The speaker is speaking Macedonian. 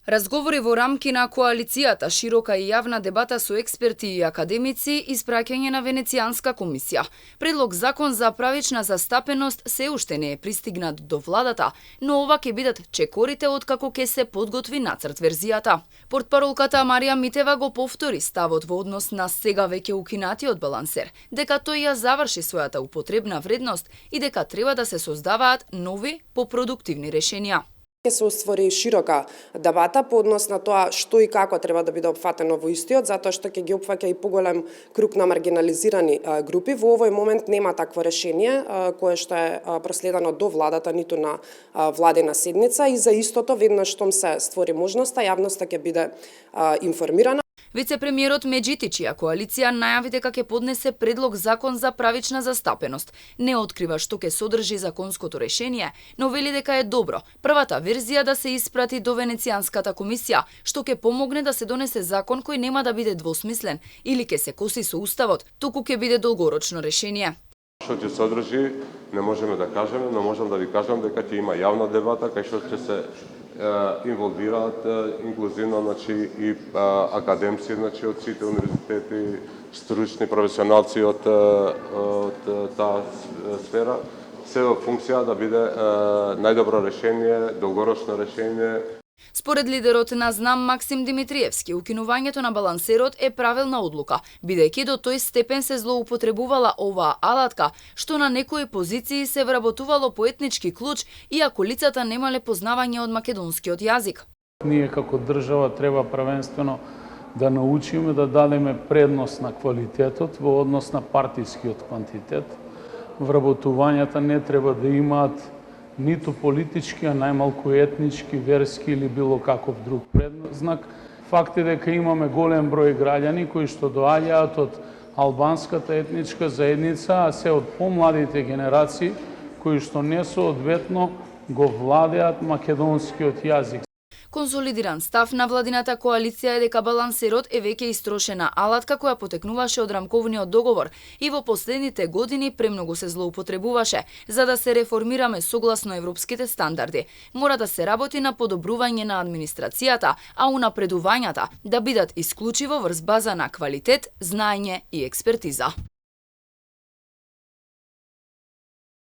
Разговори во рамки на коалицијата, широка и јавна дебата со експерти и академици, испраќање на Венецијанска комисија. Предлог закон за правична застапеност се уште не е пристигнат до владата, но ова ќе бидат чекорите откако ќе се подготви нацрт верзијата. Портпаролката Марија Митева го повтори ставот во однос на сега веќе укинатиот балансер, дека тој ја заврши својата употребна вредност и дека треба да се создаваат нови, попродуктивни решенија. Ќе се оствори широка дебата по однос на тоа што и како треба да биде опфатено во истиот, затоа што ќе ги опфаќа и поголем круг на маргинализирани групи. Во овој момент нема такво решение кое што е проследено до владата, ниту на владина седница, и за истото веднаш штом се створи можноста, јавноста ќе биде информирана. Вице-премиерот Меджити, чија коалиција најави дека ќе поднесе предлог закон за правична застапеност, не открива што ќе содржи законското решение, но вели дека е добро првата верзија да се испрати до Венецијанската комисија, што ќе помогне да се донесе закон кој нема да биде двосмислен или ќе се коси со уставот, туку ќе биде долгорочно решение. Што ќе содржи не можеме да кажеме, но можам да ви кажам дека ќе има јавна дебата кај што ќе се инволвираат инклузивно, и академци, од сите универзитети, стручни професионалци од таа сфера, се во функција да биде најдобро решение, долгорочно решение. Според лидерот на ЗНАМ Максим Димитриевски, укинувањето на балансерот е правилна одлука, бидејќи до тој степен се злоупотребувала оваа алатка, што на некои позиции се вработувало по етнички клуч, иако лицата немале познавање од македонскиот јазик. Ние како држава треба првенствено да научиме да дадеме предност на квалитетот во однос на партискиот квантитет. Вработувањата не треба да имаат ниту политички, а најмалку етнички, верски или било каков друг предзнак. Факт е дека имаме голем број граѓани кои што доаѓаат од албанската етничка заедница, а се од помладите генерации кои што не соодветно го владеат македонскиот јазик. Консолидиран став на владината коалиција е дека балансерот е веќе истрошена алатка која потекнуваше од рамковниот договор и во последните години премногу се злоупотребуваше. За да се реформираме согласно европските стандарди, мора да се работи на подобрување на администрацијата, а унапредувањата да бидат исклучиво врз база на квалитет, знаење и експертиза.